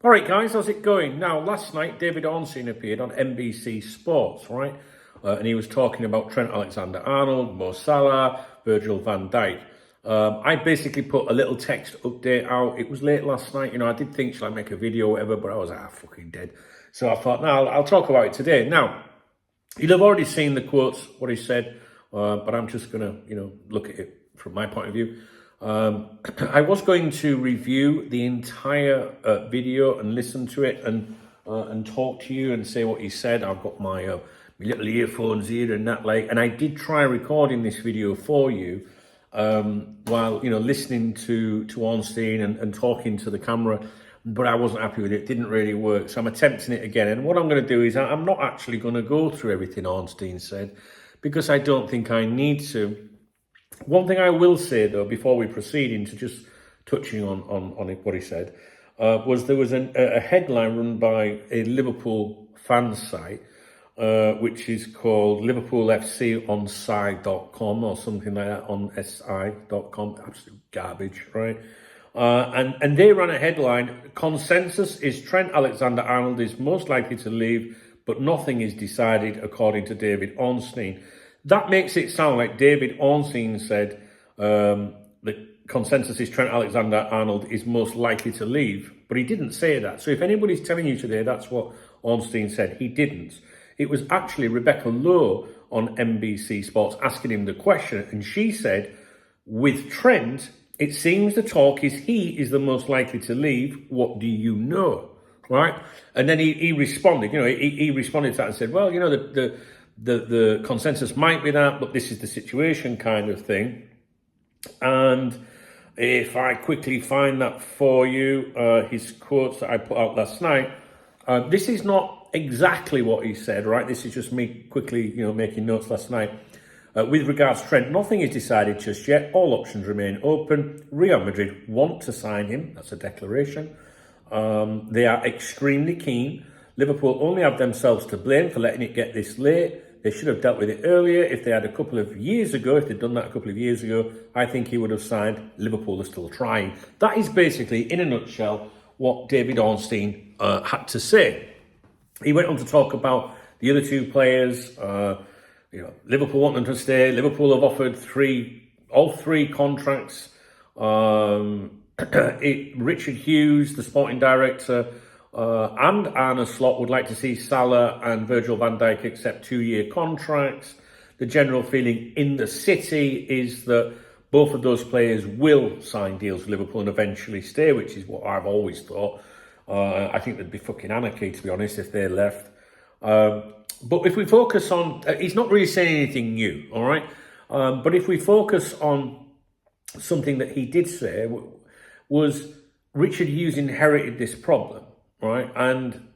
All right, guys, how's it going? Now, last night, David Ornstein appeared on NBC Sports, right? And he was talking about Trent Alexander-Arnold, Mo Salah, Virgil van Dijk. I basically put a little text update out. It was late last night. I did think, shall I make a video or whatever, but I was fucking dead. So I thought, no, I'll talk about it today. Now, you'll have already seen the quotes, what he said, but I'm just going to, look at it from my point of view. I was going to review the entire video and listen to it and talk to you and say what he said. I've got my little earphones here and that, and I did try recording this video for you while listening to Ornstein and talking to the camera, but I wasn't happy with it. It didn't really work, so I'm attempting it again. And what I'm going to do is I'm not actually going to go through everything Ornstein said, because I don't think I need to. One thing I will say, though, before we proceed into just touching on what he said, was there was a headline run by a Liverpool fan site, which is called LiverpoolFConside.com or something like that, on si.com. Absolute garbage, right? And they ran a headline: consensus is Trent Alexander-Arnold is most likely to leave, but nothing is decided, according to David Ornstein. That makes it sound like David Ornstein said the consensus is Trent Alexander-Arnold is most likely to leave, but he didn't say that. So if anybody's telling you today that's what Ornstein said, he didn't. It was actually Rebecca Lowe on NBC Sports asking him the question, and she said, with Trent, it seems the talk is he is the most likely to leave. What do you know? Right? And then he responded, he responded to that and said, well, the consensus might be that, but this is the situation, kind of thing. And if I quickly find that for you, his quotes that I put out last night, this is not exactly what he said, right? This is just me quickly, making notes last night. With regards to Trent, nothing is decided just yet. All options remain open. Real Madrid want to sign him. That's a declaration. They are extremely keen. Liverpool only have themselves to blame for letting it get this late. They should have dealt with it earlier. If they had a couple of years ago, if they'd done that a couple of years ago, I think he would have signed. Liverpool are still trying. That is basically, in a nutshell, what David Ornstein had to say. He went on to talk about the other two players. Liverpool want them to stay. Liverpool have offered all three contracts. Richard Hughes, the sporting director, and Arne Slot would like to see Salah and Virgil van Dijk accept 2-year contracts. The general feeling in the city is that both of those players will sign deals with Liverpool and eventually stay, which is what I've always thought. I think there'd be fucking anarchy, to be honest, if they left. But if we focus on, he's not really saying anything new, all right? But if we focus on something that he did say, was Richard Hughes inherited this problem, right? And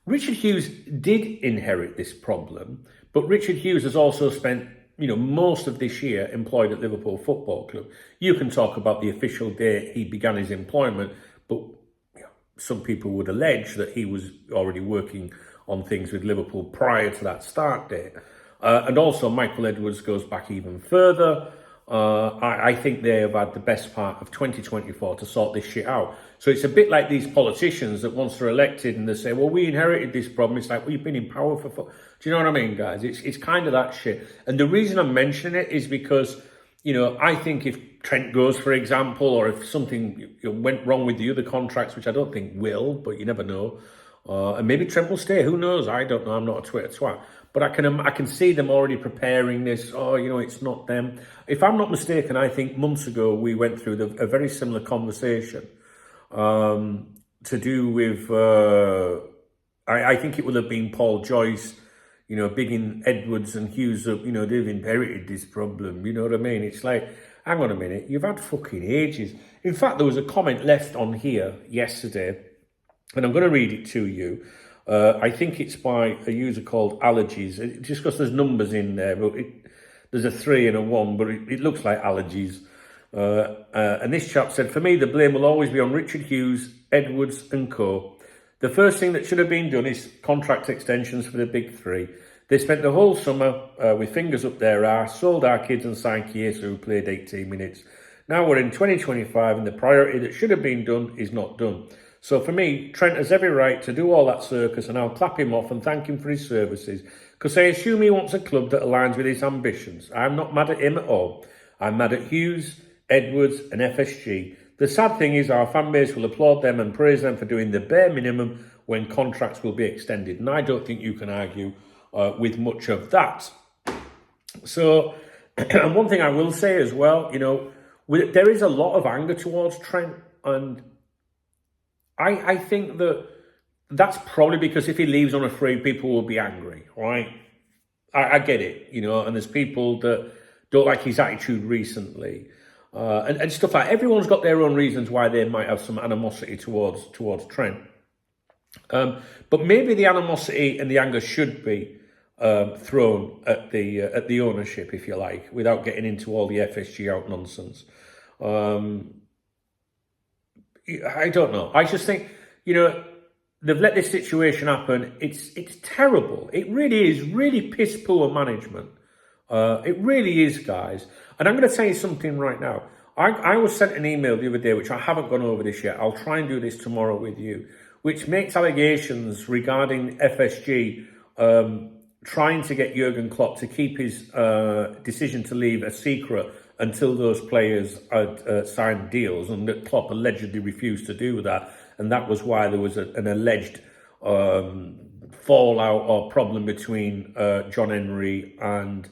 Richard Hughes did inherit this problem, but Richard Hughes has also spent, most of this year employed at Liverpool Football Club. You can talk about the official date he began his employment, but some people would allege that he was already working on things with Liverpool prior to that start date. And also Michael Edwards goes back even further. I think they have had the best part of 2024 to sort this shit out. So it's a bit like these politicians that once they're elected and they say, well, we inherited this problem. It's like, well, you've been in power for... Do you know what I mean, guys? It's kind of that shit. And the reason I'm mentioning it is because, I think if Trent goes, for example, or if something went wrong with the other contracts, which I don't think will, but you never know. And maybe Trent will stay. Who knows? I don't know. I'm not a Twitter twat. But I can see them already preparing this. It's not them. If I'm not mistaken, I think months ago we went through a very similar conversation to do with, I think it will have been Paul Joyce, bigging Edwards and Hughes up, they've inherited this problem. You know what I mean? It's like, hang on a minute, you've had fucking ages. In fact, there was a comment left on here yesterday, and I'm going to read it to you. I think it's by a user called Allergies, just because there's numbers in there, but there's a 3 and a 1, but it looks like Allergies. And this chap said, for me, the blame will always be on Richard Hughes, Edwards and co. The first thing that should have been done is contract extensions for the big three. They spent the whole summer with fingers up their arse, sold our kids and signed Chiesa, who played 18 minutes. Now we're in 2025 and the priority that should have been done is not done. So for me, Trent has every right to do all that circus, and I'll clap him off and thank him for his services, because I assume he wants a club that aligns with his ambitions. I'm not mad at him at all. I'm mad at Hughes, Edwards and FSG. The sad thing is our fan base will applaud them and praise them for doing the bare minimum when contracts will be extended. And I don't think you can argue with much of that. So, and one thing I will say as well, there is a lot of anger towards Trent, and I think that's probably because if he leaves on a free, people will be angry, right? I get it, and there's people that don't like his attitude recently, and stuff like that. Everyone's got their own reasons why they might have some animosity towards Trent. But maybe the animosity and the anger should be thrown at the ownership, if you like, without getting into all the FSG out nonsense. I don't know. I just think, they've let this situation happen. It's terrible. It really is really piss poor management. It really is, guys. And I'm going to tell you something right now. I was sent an email the other day, which I haven't gone over this yet. I'll try and do this tomorrow with you, which makes allegations regarding FSG trying to get Jurgen Klopp to keep his decision to leave a secret until those players had signed deals, and that Klopp allegedly refused to do that. And that was why there was an alleged fallout or problem between John Henry and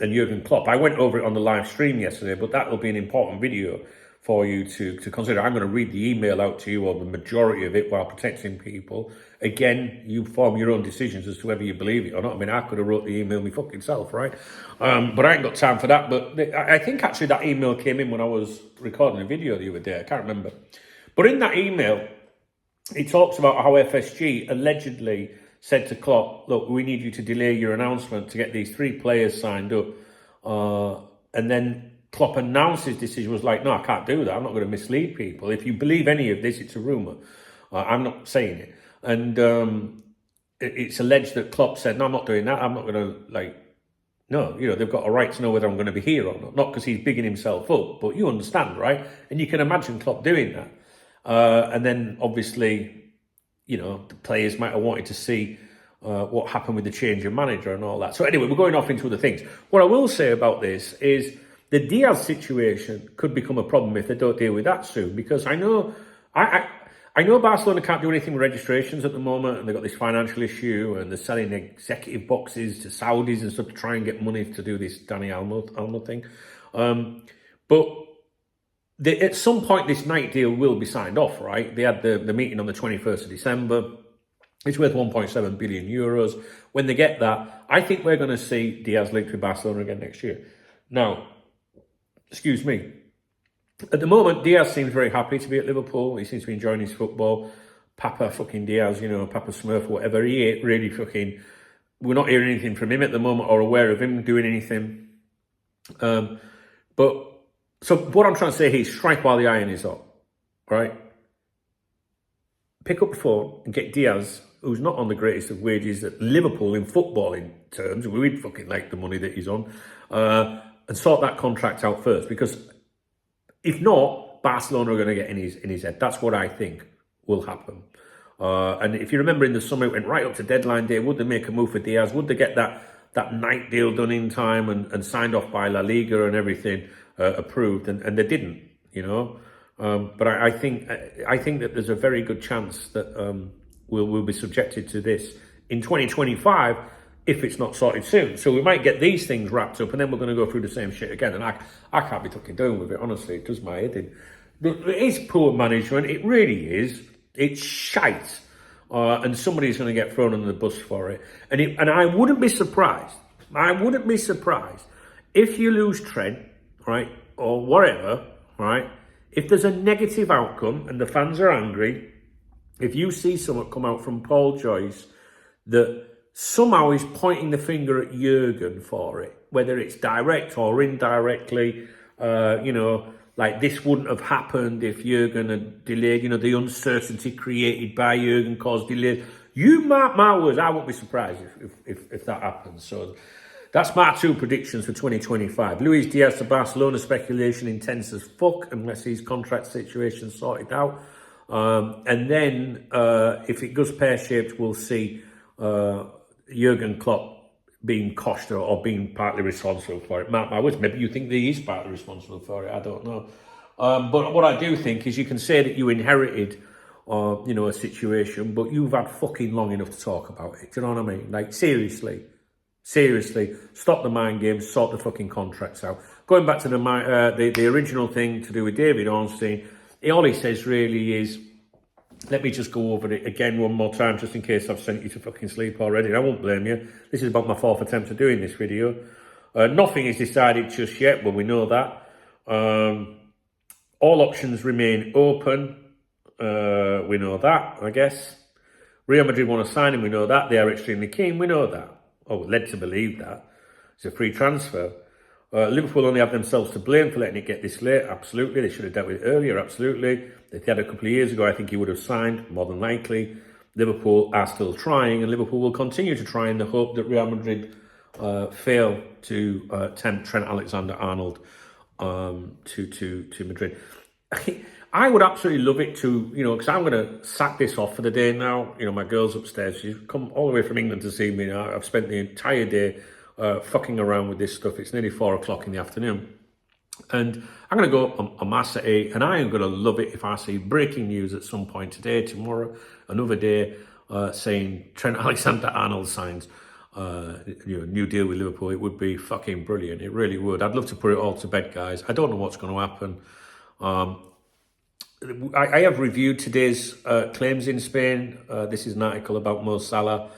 Jurgen Klopp. I went over it on the live stream yesterday, but that will be an important video for you to consider. I'm going to read the email out to you, or the majority of it, while protecting people. Again, you form your own decisions as to whether you believe it or not. I mean, I could have wrote the email me fucking self, right? But I ain't got time for that. But I think actually that email came in when I was recording a video the other day. I can't remember. But in that email, he talks about how FSG allegedly said to Klopp, look, we need you to delay your announcement to get these 3 players signed up. And then Klopp announced his decision, was like, no, I can't do that. I'm not going to mislead people. If you believe any of this, it's a rumour. I'm not saying it. And it's alleged that Klopp said, no, I'm not doing that. I'm not going to, no, they've got a right to know whether I'm going to be here or not. Not because he's bigging himself up, but you understand, right? And you can imagine Klopp doing that. And then, obviously, the players might have wanted to see what happened with the change of manager and all that. So anyway, we're going off into other things. What I will say about this is the Diaz situation could become a problem if they don't deal with that soon, because I know Barcelona can't do anything with registrations at the moment, and they've got this financial issue, and they're selling executive boxes to Saudis and stuff to try and get money to do this Dani Almo thing. But at some point, this night deal will be signed off, right? They had the meeting on the 21st of December. It's worth 1.7 billion euros. When they get that, I think we're going to see Diaz linked with Barcelona again next year. Now, excuse me. At the moment, Diaz seems very happy to be at Liverpool. He seems to be enjoying his football. Papa fucking Diaz, Papa Smurf, whatever. He ain't really fucking... We're not hearing anything from him at the moment, or aware of him doing anything. So what I'm trying to say here is strike while the iron is hot, right? Pick up the phone and get Diaz, who's not on the greatest of wages at Liverpool in footballing terms. We'd fucking like the money that he's on. And sort that contract out first, because if not, Barcelona are going to get in his head. That's what I think will happen. And if you remember in the summer, it went right up to deadline day. Would they make a move for Diaz? Would they get that night deal done in time and signed off by La Liga and everything approved? And they didn't, But I think that there's a very good chance that we'll be subjected to this in 2025 if it's not sorted soon. So we might get these things wrapped up, and then we're going to go through the same shit again. And I can't be fucking doing with it, honestly. It does my head in. It is poor management. It really is. It's shite. And somebody's going to get thrown under the bus for it. And I wouldn't be surprised. I wouldn't be surprised if you lose Trent, right, or whatever, right, if there's a negative outcome and the fans are angry, if you see something come out from Paul Joyce that somehow is pointing the finger at Jurgen for it, whether it's direct or indirectly, like this wouldn't have happened if Jurgen had delayed, the uncertainty created by Jurgen caused delays. You mark my words, I won't be surprised if that happens. So that's my two predictions for 2025. Luis Diaz to Barcelona speculation intense as fuck unless his contract situation sorted out. And then if it goes pear-shaped, we'll see Jurgen Klopp being coshed or being partly responsible for it. Mark my words, maybe you think that he is partly responsible for it, I don't know. But what I do think is you can say that you inherited a situation, but you've had fucking long enough to talk about it. Do you know what I mean? Like, seriously, stop the mind games, sort the fucking contracts out. Going back to the original thing to do with David Ornstein, all he says really is, let me just go over it again one more time, just in case I've sent you to fucking sleep already. And I won't blame you. This is about my fourth attempt at doing this video. Nothing is decided just yet, but we know that. All options remain open. We know that, I guess. Real Madrid want to sign him, we know that. They are extremely keen, we know that. We're led to believe that. It's a free transfer. Liverpool only have themselves to blame for letting it get this late, absolutely. They should have dealt with it earlier, absolutely. If they had a couple of years ago, I think he would have signed, more than likely. Liverpool are still trying, and Liverpool will continue to try in the hope that Real Madrid fail to tempt Trent Alexander-Arnold to Madrid. I would absolutely love it to, because I'm going to sack this off for the day now. My girl's upstairs. She's come all the way from England to see me now. I've spent the entire day fucking around with this stuff. It's nearly 4 o'clock in the afternoon. And I'm going to go on my Saturday, and I am going to love it if I see breaking news at some point today, tomorrow, another day, saying Trent Alexander-Arnold signs new deal with Liverpool. It would be fucking brilliant. It really would. I'd love to put it all to bed, guys. I don't know what's going to happen. I have reviewed today's claims in Spain. This is an article about Mo Salah,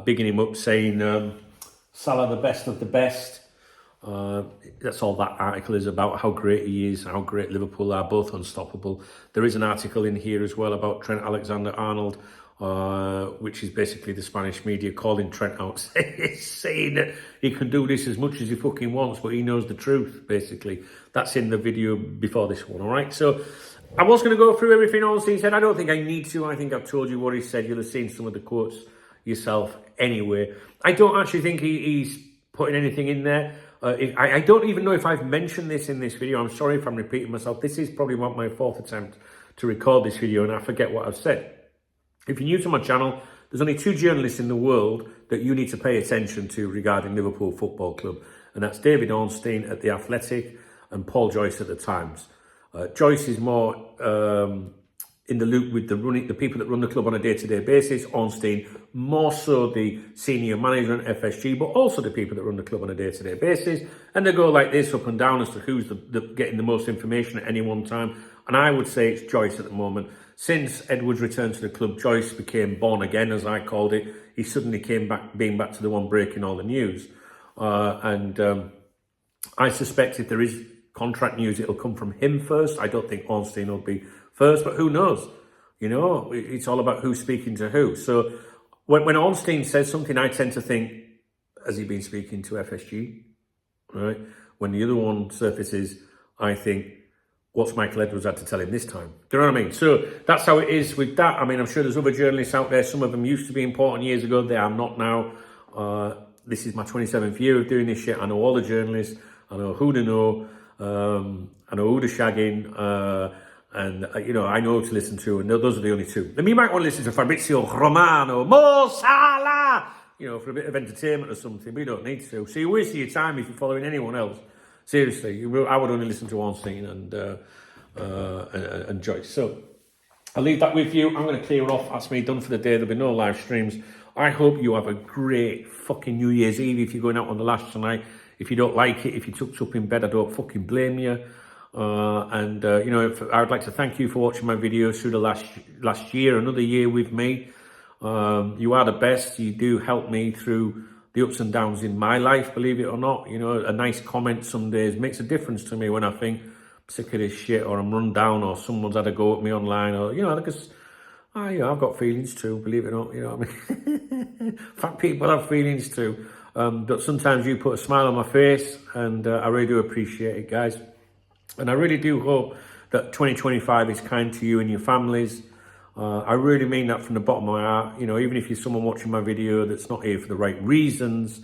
bigging him up, saying Salah the best of the best. That's all that article is about, how great he is, how great Liverpool are, both unstoppable. There is an article in here as well about Trent Alexander-Arnold, which is basically the Spanish media calling Trent out, saying that he can do this as much as he fucking wants, but he knows the truth, basically. That's in the video before this one, all right? So I was going to go through everything Ornstein said. I don't think I need to. I think I've told you what he said. You'll have seen some of the quotes yourself anyway. I don't actually think he's putting anything in there. I don't even know if I've mentioned this in this video. I'm sorry if I'm repeating myself. This is probably my fourth attempt to record this video, and I forget what I've said. If you're new to my channel, there's only 2 journalists in the world that you need to pay attention to regarding Liverpool Football Club, and that's David Ornstein at The Athletic and Paul Joyce at The Times. Joyce is more in the loop with the people that run the club on a day-to-day basis. Ornstein, more so the senior manager at FSG, but also the people that run the club on a day-to-day basis. And they go like this, up and down, as to who's getting the most information at any one time. And I would say it's Joyce at the moment. Since Edwards returned to the club, Joyce became born again, as I called it. He suddenly came back, being back to the one breaking all the news. I suspect if there is contract news, it'll come from him first. I don't think Ornstein will be first, but who knows? It's all about who's speaking to who. So when Ornstein says something, I tend to think, has he been speaking to FSG? Right? When the other one surfaces, I think, what's Michael Edwards had to tell him this time? Do you know what I mean? So that's how it is with that. I mean, I'm sure there's other journalists out there. Some of them used to be important years ago. They are not now. This is my 27th year of doing this shit. I know all the journalists. I know who to know. I know who to shagging. And I know who to listen to. And those are the only 2. Then you might want to listen to Fabrizio Romano, Mo Salah, for a bit of entertainment or something. But you don't need to. So you're wasting your time if you're following anyone else. Seriously, I would only listen to Ornstein and Joyce. So I'll leave that with you. I'm going to clear off. That's me done for the day. There'll be no live streams. I hope you have a great fucking New Year's Eve if you're going out on the lash tonight. If you don't like it, if you tucked up in bed, I don't fucking blame you. I would like to thank you for watching my videos through the last year, another year with me. You are the best. You do help me through the ups and downs in my life, believe it or not. A nice comment some days makes a difference to me when I think I'm sick of this shit, or I'm run down, or someone's had a go at me online, or, because I've got feelings too, believe it or not. What I mean? Fat people have feelings too. But sometimes you put a smile on my face, and I really do appreciate it, guys. And I really do hope that 2025 is kind to you and your families. I really mean that from the bottom of my heart. Even if you're someone watching my video that's not here for the right reasons,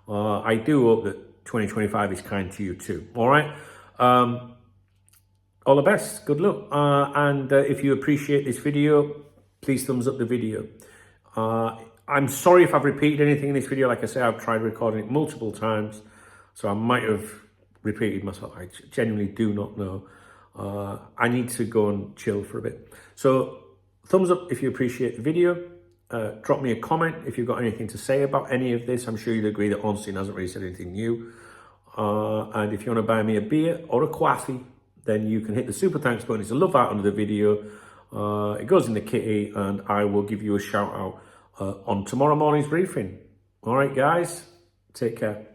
I do hope that 2025 is kind to you too. All right. All the best. Good luck. And if you appreciate this video, please thumbs up the video. I'm sorry if I've repeated anything in this video. Like I say, I've tried recording it multiple times, so I might have repeated myself. I genuinely do not know. I need to go and chill for a bit. So thumbs up if you appreciate the video. Drop me a comment if you've got anything to say about any of this. I'm sure you'd agree that Ornstein hasn't really said anything new. And if you want to buy me a beer or a coffee, then you can hit the super thanks button. It's a love out under the video. It goes in the kitty, and I will give you a shout out on tomorrow morning's briefing. All right, guys, take care.